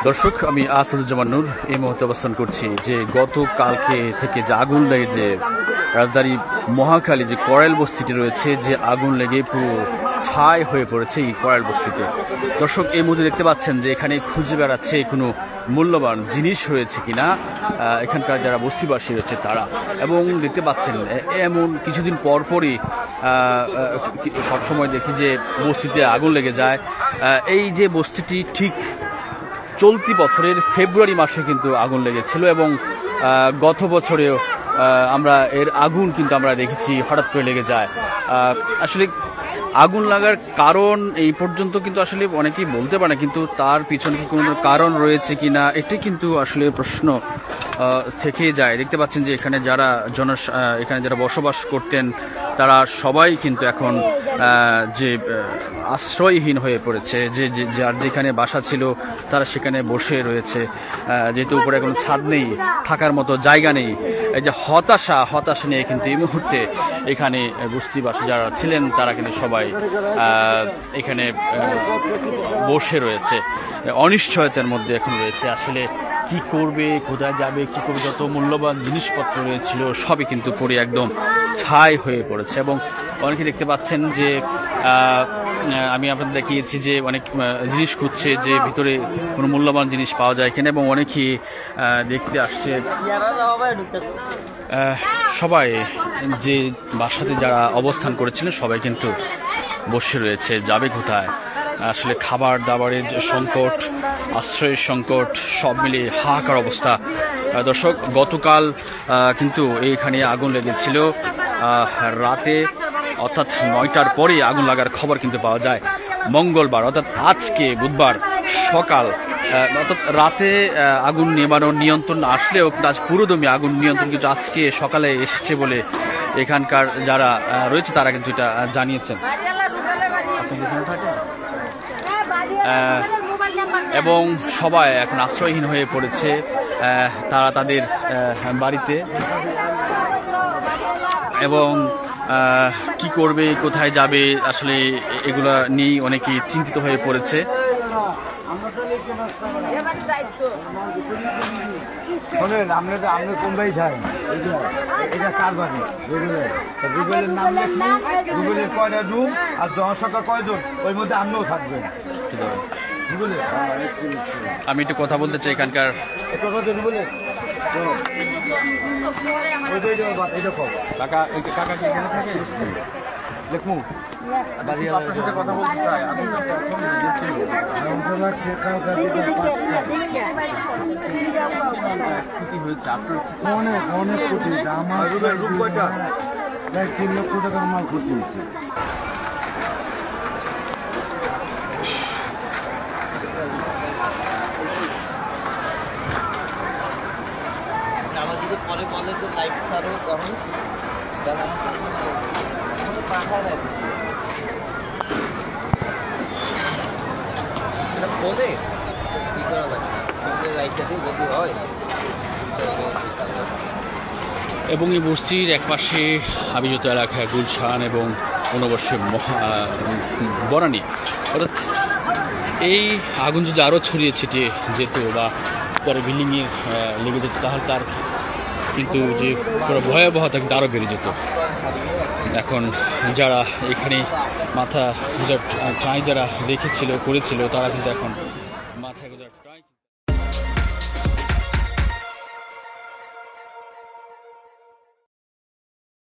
দর্শক, আমি আসাদুজ্জামান নূর এই মুহূর্তে অবস্থান করছি যে গতকালকে থেকে যে আগুন লেগে যে রাজধানী মহাখালী যে করাইল বস্তিটি রয়েছে, যে আগুন লেগে পুরো ছাই হয়ে পড়েছে এই করাইল বস্তিতে। দর্শক, এই মুহূর্তে দেখতে পাচ্ছেন যে এখানে খুঁজে বেড়াচ্ছে কোনো মূল্যবান জিনিস রয়েছে কিনা এখানকার যারা বস্তিবাসী রয়েছে তারা। এবং দেখতে পাচ্ছেন এমন কিছুদিন পর পরই সবসময় দেখি যে বস্তিতে আগুন লেগে যায়। এই যে বস্তিটি ঠিক চলতি বছরের ফেব্রুয়ারি মাসে কিন্তু আগুন লেগেছিল এবং গত বছরেও আমরা এর আগুন কিন্তু আমরা দেখেছি হঠাৎ করে লেগে যায়। আসলে আগুন লাগার কারণ এই পর্যন্ত কিন্তু আসলে অনেকেই বলতে পারে না, কিন্তু তার পিছনে কি কোনো কারণ রয়েছে কিনা এটি কিন্তু আসলে প্রশ্ন থেকে যায়। দেখতে পাচ্ছেন যে এখানে যারা এখানে যারা বসবাস করতেন তারা সবাই কিন্তু এখন যে আশ্রয়হীন হয়ে পড়েছে, যে যার যেখানে বাসা ছিল তারা সেখানে বসে রয়েছে, যেহেতু উপরে কোনো ছাদ নেই, থাকার মতো জায়গা নেই। এই যে হতাশা নিয়ে কিন্তু এই মুহূর্তে এখানে বস্তিবাসী যারা ছিলেন তারা কিন্তু সবাই এখানে বসে রয়েছে, অনিশ্চয়তার মধ্যে এখন রয়েছে। আসলে কি করবে, কোথায় যাবে, কি করবে, যত মূল্যবান জিনিসপত্র রয়েছিল সবই কিন্তু পুরো একদম ছাই হয়ে পড়েছে। এবং অনেকে দেখতে পাচ্ছেন যে আমি আপনাদের দেখিয়েছি যে অনেক জিনিস খুঁজছে যে ভিতরে কোনো মূল্যবান জিনিস পাওয়া যায় কিনা, এবং অনেকেই দেখতে আসছে। সবাই যে বাসাতে যারা অবস্থান করেছিলেন সবাই কিন্তু বসে রয়েছে, যাবে কোথায়। আসলে খাবার দাবারের যে সংকট, আশ্রয়ের সংকট, সব মিলিয়ে হাহাকার অবস্থা। দর্শক, গতকাল কিন্তু এইখানে আগুন লেগেছিল রাতে, অর্থাৎ 9টার পরে আগুন লাগার খবর কিন্তু পাওয়া যায়। মঙ্গলবার অর্থাৎ আজকে বুধবার সকাল, অর্থাৎ রাতে আগুন নেভানোর নিয়ন্ত্রণ আসলেও আজ পুরোদমে আগুন নিয়ন্ত্রণ কিন্তু আজকে সকালে এসেছে বলে এখানকার যারা রয়েছে তারা কিন্তু এটা জানিয়েছেন। এবং সবাই এখন আশ্রয়হীন হয়ে পড়েছে তারা তাদের বাড়িতে, এবং কি করবে, কোথায় যাবে, আসলে এগুলা নিয়ে অনেকেই চিন্তিত হয়ে পড়েছে। কয়টা রুম আর জনসংখ্যা কয়জন, ওই মধ্যে আপনিও থাকবেন। আমি একটু কথা বলতে চাই এখানকার। কথা বলতে চাই অনেক অনেক ক্ষতি হয়েছে। আমার 3 লক্ষ টাকার মাল ক্ষতি হয়েছে। আমার যদি পরে বলে যে লাইফ ছাড়ো তখন বলে কি করা লাগে, লাইফটা দিয়ে যদি হয়। এবং এই বস্তির একপাশে আবির্ভূত এলাকা গুলশান এবং অন্যপাশে বনানী। অর্থাৎ এই আগুন যদি আরও ছড়িয়ে ছিটিয়ে যেত বা পরে বিল্ডিংয়ে লেগে যেত তাহলে তার কিন্তু যে পুরো ভয়াবহতা কিন্তু আরও বেড়ে যেত। এখন যারা এখানে মাথা গুজার ট্রাই যারা দেখেছিল করেছিল তারা কিন্তু এখন মাথা গুজার ট্রাই